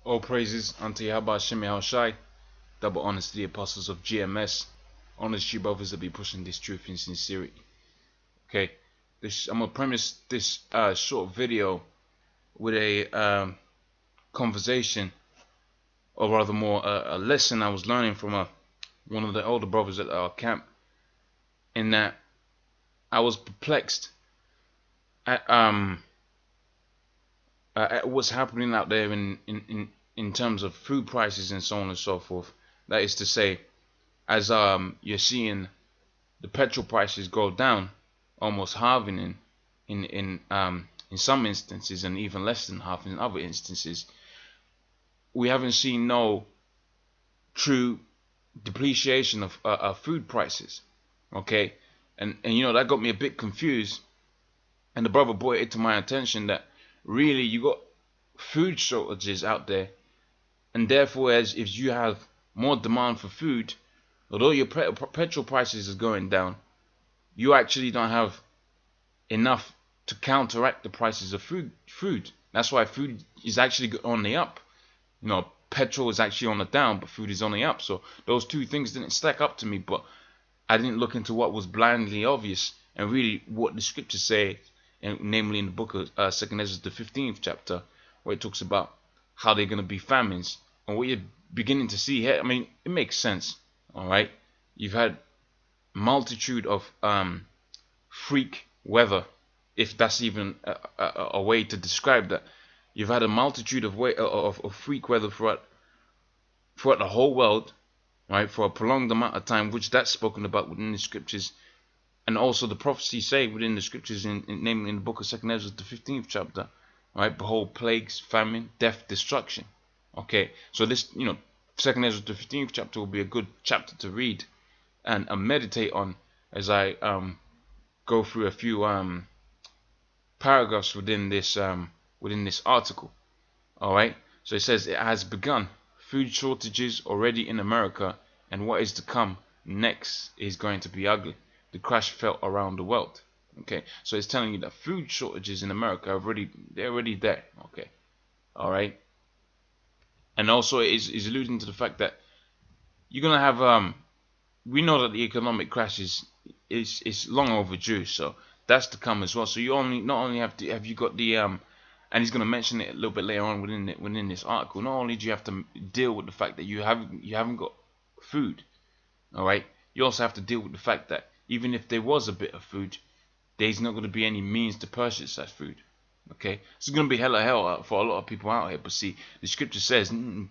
All praises unto Yahweh Shem Shai, double honors to the apostles of GMS, honors to you brothers that be pushing this truth in sincerity. Okay, I'm gonna premise this short video with a conversation, or rather more a lesson I was learning from one of the older brothers at our camp, in that I was perplexed at what's happening out there in terms of food prices and so on and so forth. That is to say, as you're seeing the petrol prices go down, almost halving in some instances, and even less than half in other instances, we haven't seen no true depreciation of food prices. Okay, and you know, that got me a bit confused, and the brother brought it to my attention that really you got food shortages out there, and therefore, as if you have more demand for food, although your petrol prices is going down, you actually don't have enough to counteract the prices of food. That's why food is actually on the up. You know, petrol is actually on the down, but food is on the up. So those two things didn't stack up to me, but I didn't look into what was blindly obvious and really what the scriptures say, and namely in the book of 2nd Ezra, the 15th chapter, where it talks about how they're going to be famines. And what you're beginning to see here, I mean, it makes sense. All right, you've had multitude of freak weather, if that's even a way to describe that. You've had a multitude of freak weather throughout the whole world, right, for a prolonged amount of time, which that's spoken about within the scriptures, and also the prophecies say within the scriptures, namely in the book of 2nd Ezra, the 15th chapter, right, behold, plagues, famine, death, destruction. Okay, so this, you know, 2nd Ezra, the 15th chapter will be a good chapter to read and meditate on as I go through a few paragraphs within this article. All right, so it says it has begun. Food shortages already in America, and what is to come next is going to be ugly. The crash felt around the world. Okay, so it's telling you that food shortages in America they're already there. Okay, all right, and also it is alluding to the fact that you're gonna have we know that the economic crash is long overdue, so that's to come as well. So you not only have you got the and he's going to mention it a little bit later on within this article. Not only do you have to deal with the fact that you haven't got food, all right, you also have to deal with the fact that even if there was a bit of food, there's not going to be any means to purchase that food. Okay, it's going to be hella hell for a lot of people out here. But see, the scripture says in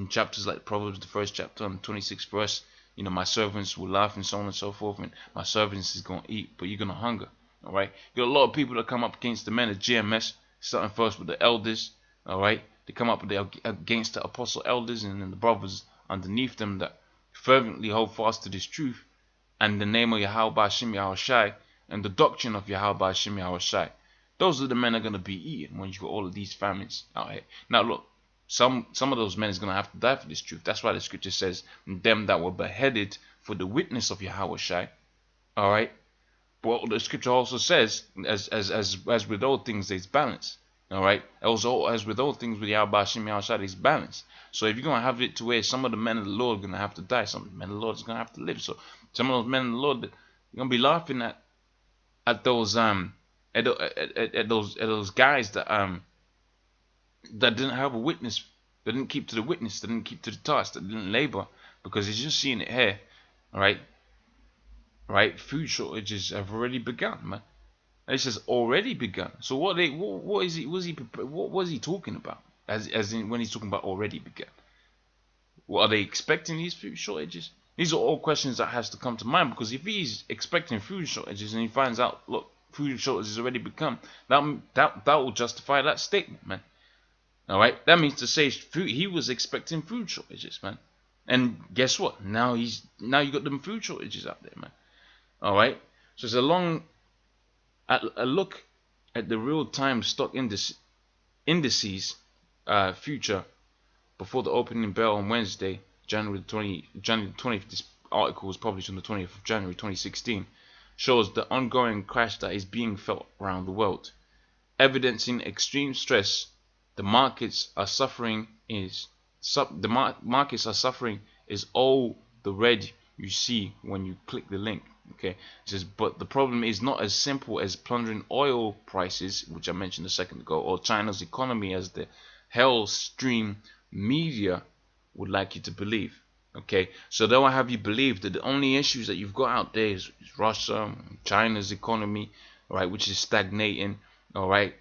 chapters like Proverbs, the 1st chapter and 26th verse, you know, my servants will laugh and so on and so forth, and my servants is going to eat, but you're going to hunger. All right, you got a lot of people that come up against the men of GMS, starting first with the elders. All right, they come up against the apostle elders and then the brothers underneath them that fervently hold fast to this truth and the name of Yahweh Shem Shai and the doctrine of Yahweh Shem Shai. Those are the men that are going to be eaten when you got all of these famines out here. Now look, some of those men is going to have to die for this truth. That's why the scripture says them that were beheaded for the witness of Yahweh Shai. All right. But the scripture also says, as with all things, there's balance. All right. Also, as with all things with Yahweh Shem Shai, there's balance. So if you're gonna have it to where some of the men of the Lord are gonna have to die, some of the men of the Lord is gonna have to live. So some of those men of the Lord, you're gonna be laughing at those those guys that didn't have a witness, that didn't keep to the witness, that didn't keep to the task, that didn't labor, because he's just seeing it here. All right. Right, food shortages have already begun, man. And it says already begun. So what was he talking about? As in when he's talking about already begun? What are they expecting these food shortages? These are all questions that has to come to mind, because if he's expecting food shortages and he finds out, look, food shortages already begun, that will justify that statement, man. All right, that means to say he was expecting food shortages, man. And guess what? Now you got them food shortages out there, man. All right, so it's a look at the real-time stock indices future before the opening bell on Wednesday, January 20th. This article was published on the 20th of January 2016. Shows the ongoing crash that is being felt around the world, evidencing extreme stress the markets are suffering markets are suffering is all the red you see when you click the link. Okay, it says, but the problem is not as simple as plundering oil prices, which I mentioned a second ago, or China's economy, as the hell stream media would like you to believe. Okay, so they'll have you believe that the only issues that you've got out there is Russia, China's economy, right, which is stagnating, all right,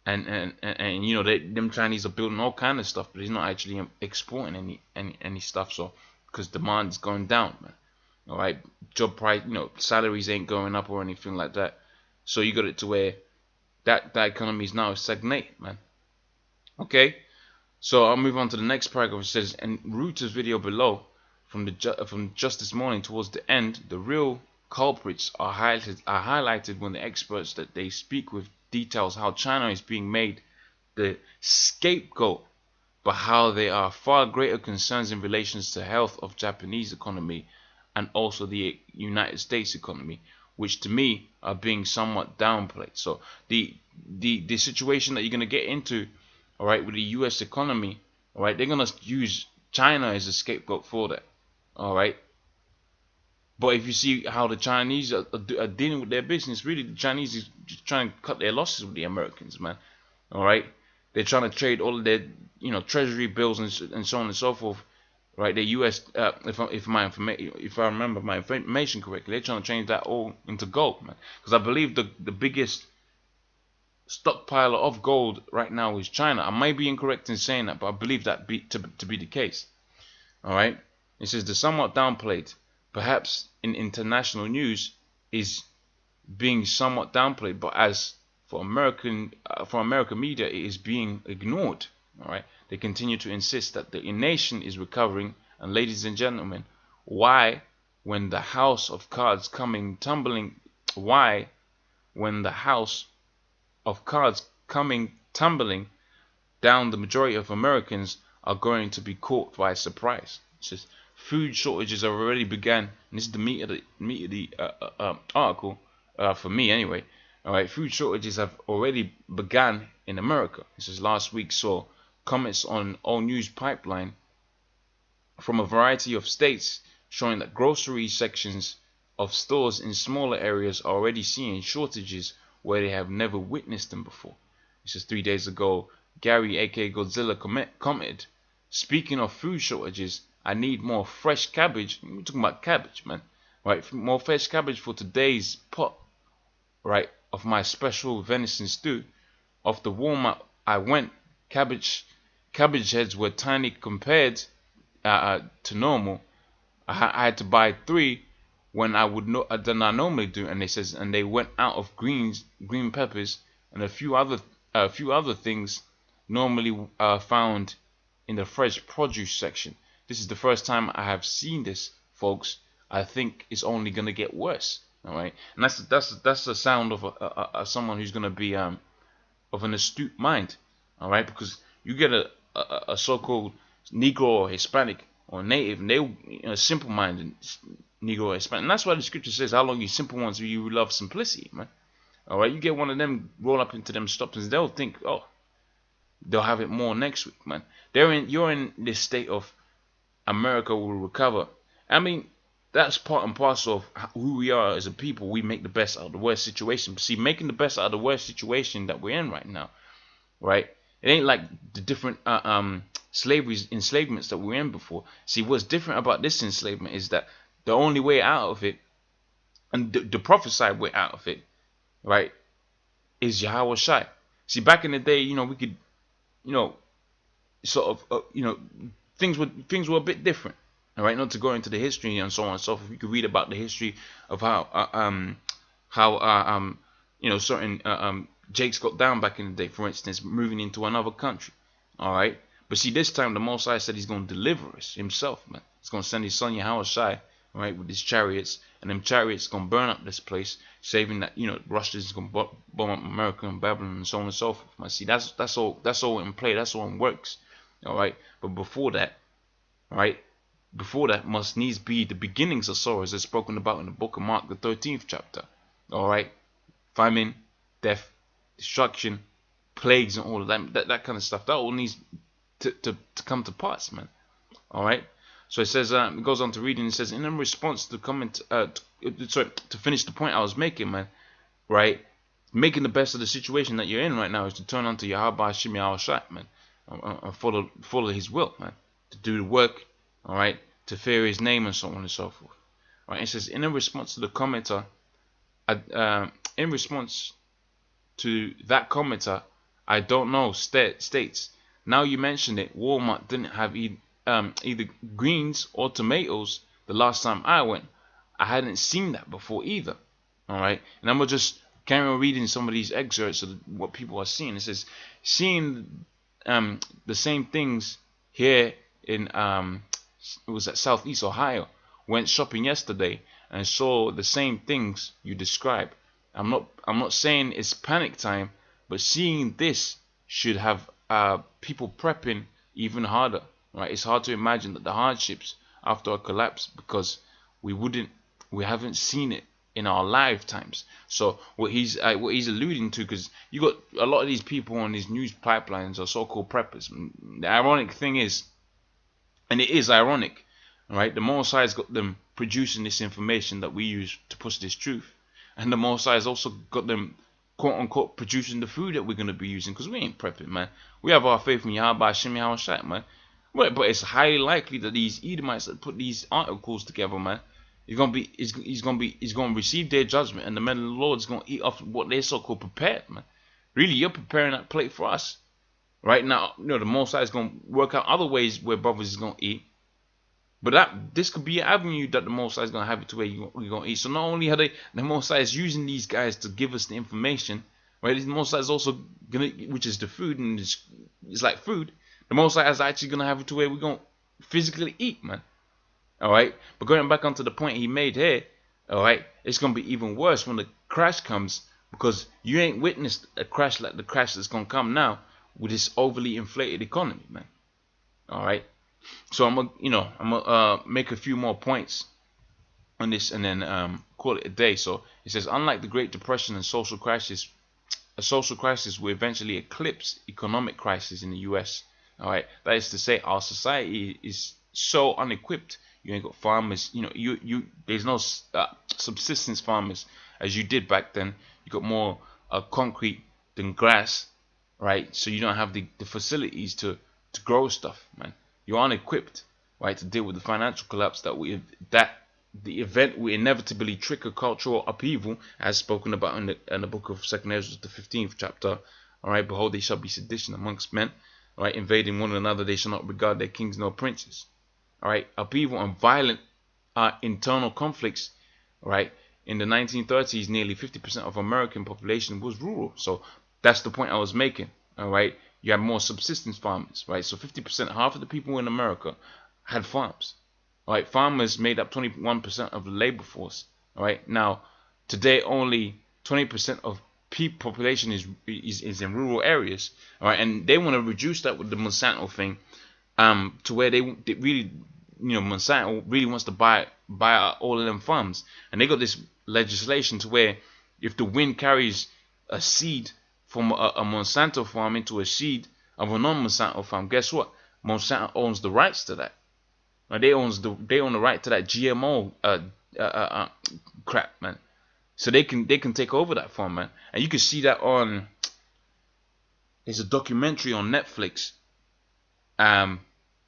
and you know, them Chinese are building all kind of stuff, but he's not actually exporting any stuff. So because demand is going down, man. All right, job price, you know, salaries ain't going up or anything like that. So you got it to where that economy is now stagnating, man. Okay, so I'll move on to the next paragraph. It says, and Reuters video below, from just this morning towards the end, the real culprits are highlighted when the experts that they speak with details how China is being made the scapegoat, but how there are far greater concerns in relation to the health of Japanese economy and also the United States economy, which to me are being somewhat downplayed. So the situation that you're going to get into, all right, with the US economy, all right, they're going to use China as a scapegoat for that, all right. But if you see how the Chinese are dealing with their business, really the Chinese is just trying to cut their losses with the Americans, man. All right, they're trying to trade all of their, you know, treasury bills and so on and so forth, right? The U.S. If I remember my information correctly, they're trying to change that all into gold, man. Because I believe the biggest stockpiler of gold right now is China. I might be incorrect in saying that, but I believe that to be the case. All right. It says the somewhat downplayed, perhaps in international news, is being somewhat downplayed, but as for American media, it is being ignored. All right, they continue to insist that the nation is recovering, and ladies and gentlemen, why, when the house of cards coming tumbling, why, when the house of cards coming tumbling down, the majority of Americans are going to be caught by surprise. It says food shortages have already begun, and this is the meat of the article, for me anyway. All right, food shortages have already begun in America. It says last week saw comments on All News Pipeline from a variety of states showing that grocery sections of stores in smaller areas are already seeing shortages where they have never witnessed them before. It says 3 days ago, Gary aka Godzilla commented, speaking of food shortages, I need more fresh cabbage. We're talking about cabbage, man. Right, more fresh cabbage for today's pot, right, of my special venison stew. Off the Walmart I went. Cabbage heads were tiny compared to normal. I had to buy 3 when I would than I normally do, and they went out of green peppers and a few other things normally found in the fresh produce section. This is the first time I have seen this, folks. I think it's only gonna get worse. All right, and that's the sound of someone who's gonna be of an astute mind. All right, because you get a so-called Negro or Hispanic or Native, and they simple-minded Negro or Hispanic, and that's why the scripture says, "How long you simple ones you love simplicity, man." All right, you get one of them roll up into them stoppings, they'll think, oh, they'll have it more next week, man. You're in this state of America will recover. I mean, that's part and parcel of who we are as a people. We make the best out of the worst situation. But see, making the best out of the worst situation that we're in right now, right? It ain't like the different enslavements that we were in before. See, what's different about this enslavement is that the only way out of it, and the prophesied way out of it, right, is Yahweh Shai. See, back in the day, we could, sort of, things were a bit different. All right, not to go into the history and so on and so forth. You could read about the history of how certain Jakes got down back in the day, for instance, moving into another country. All right, but see, this time the Most High said He's going to deliver us Himself, man. He's going to send His Son Yahweh Shai, all right, with His chariots, and them chariots going to burn up this place, saving that Russia's is going to bomb up America and Babylon and so on and so forth. Man, see, that's all in play. That's all in works. All right, but before that, right. Before that must needs be the beginnings of sorrows as spoken about in the book of Mark, the 13th chapter. All right, famine, death, destruction, plagues and all of that kind of stuff. That all needs to come to pass, man. All right. So it says, it goes on to reading. It says, in response to the comment, to finish the point I was making, man. Right, making the best of the situation that you're in right now is to turn onto Yahweh Hashem Yahushua, man, and follow His will, man, to do the work, all right, to fear His name and so on and so forth. All right, it says, in response to the commenter, in response to that commenter, I don't know, states. Now you mentioned it, Walmart didn't have either greens or tomatoes the last time I went. I hadn't seen that before either. All right, and I'm gonna just carry on reading some of these excerpts of what people are seeing. It says, seeing the same things here in it was at Southeast Ohio. Went shopping yesterday and saw the same things you describe. I'm not saying it's panic time, but seeing this should have people prepping even harder. Right, it's hard to imagine that the hardships after a collapse, because we haven't seen it in our lifetimes. So what he's alluding to, because you got a lot of these people on these news pipelines are so-called preppers. The ironic thing is, and it is ironic, right? The Most High's got them producing this information that we use to push this truth, and the Most High's also got them, quote unquote, producing the food that we're going to be using, because we ain't prepping, man. We have our faith in Yahweh Hashem Yahushua, man. But it's highly likely that these Edomites that put these articles together, man, he's gonna receive their judgment, and the men of the Lord is gonna eat off what they so-called prepared, man. Really, you're preparing that plate for us. Right now, you know, the Most High is gonna work out other ways where brothers is gonna eat. But this could be an avenue that the Most High is gonna have it to where you're gonna eat. So not only are the Most High is using these guys to give us the information, right? The Most High is also gonna, which is the food, and it's like food. The Most High is actually gonna have it to where we're gonna physically eat, man. All right, but going back onto the point he made here, all right, it's gonna be even worse when the crash comes, because you ain't witnessed a crash like the crash that's gonna come now with this overly inflated economy, man. All right, so I'm gonna make a few more points on this and then call it a day. So it says, unlike the Great Depression and social crisis, a social crisis will eventually eclipse economic crisis in the U.S. All right, that is to say, our society is so unequipped. You ain't got farmers, you know, there's no subsistence farmers as you did back then. You got more concrete than grass, right? So you don't have the facilities to grow stuff, man. You're unequipped, right, to deal with the financial collapse that the event will inevitably trigger cultural upheaval, as spoken about in the book of 2 Ezra, the 15th chapter. All right, behold, they shall be sedition amongst men, right, invading one another. They shall not regard their kings nor princes. All right, upheaval and violent internal conflicts. Right, in the 1930s, nearly 50% of American population was rural. So that's the point I was making. All right, you have more subsistence farmers. Right, so 50%, half of the people in America had farms. All right, farmers made up 21% of the labor force. All right, now today only 20% of population is in rural areas. All right, and they want to reduce that with the Monsanto thing. To where they really, Monsanto really wants to buy all of them farms, and they got this legislation to where if the wind carries a seed from a Monsanto farm into a seed of a non-Monsanto farm, guess what? Monsanto owns the rights to that. Right? They own the right to that GMO crap, man. So they can take over that farm, man, and you can see that on. There's a documentary on Netflix.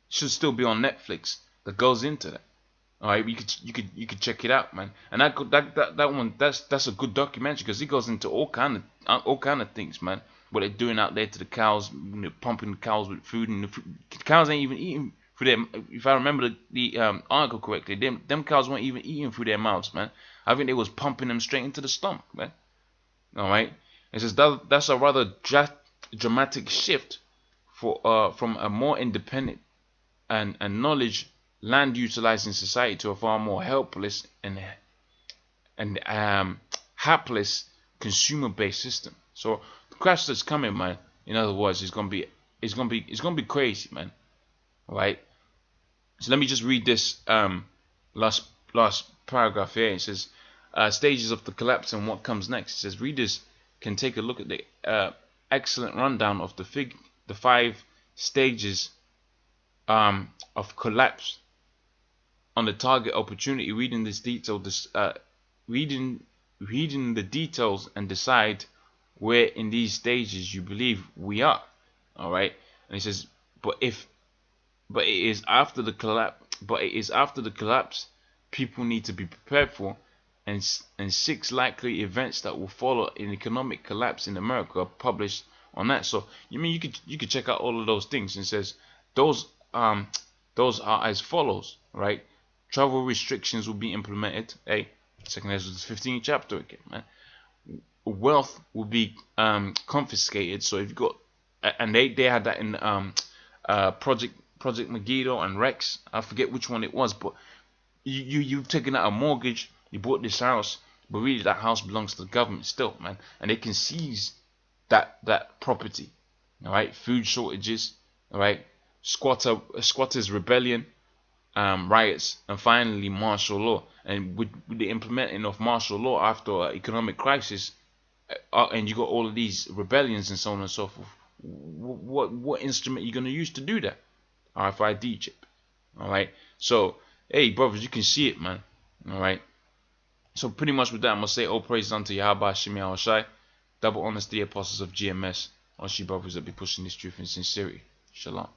Should still be on Netflix that goes into that. All right, you could check it out, man. And that one, that's a good documentary, because it goes into all kind of things, man. What they're doing out there to the cows, pumping the cows with food, and the cows ain't even eating through their. If I remember the article correctly, them cows weren't even eating through their mouths, man. I think they was pumping them straight into the stomach, man. All right, it says that's a rather dramatic shift from a more independent and knowledge land utilizing society to a far more helpless and hapless consumer based system. So the crash that's coming, man, in other words, it's gonna be crazy, man. All right, so let me just read this last paragraph here. It says stages of the collapse and what comes next. It says readers can take a look at the excellent rundown of the 5 stages of collapse on the target opportunity. Reading this detail, reading the details, and decide where in these stages you believe we are. All right, and he says, but it is after the collapse people need to be prepared for, and 6 likely events that will follow an economic collapse in America are published on that. So you mean you could check out all of those things, and it says those are as follows, right? Travel restrictions will be implemented. Hey, 2 Esdras 15th chapter again, man. Wealth will be confiscated. So if you got, and they had that in Project Megiddo and Rex. I forget which one it was, but you've taken out a mortgage, you bought this house, but really that house belongs to the government still, man, and they can seize that property. All right, food shortages, all right, squatters rebellion, riots, and finally martial law. And with the implementing of martial law after an economic crisis, and you got all of these rebellions and so on and so forth, what instrument are you going to use to do that? RFID chip. All right, so hey brothers, you can see it, man. All right, so pretty much with that, I'm gonna say all praise unto Yahweh Shemi Awashai, double honesty, apostles of GMS. All you brothers that be pushing this truth in sincerity. Shalom.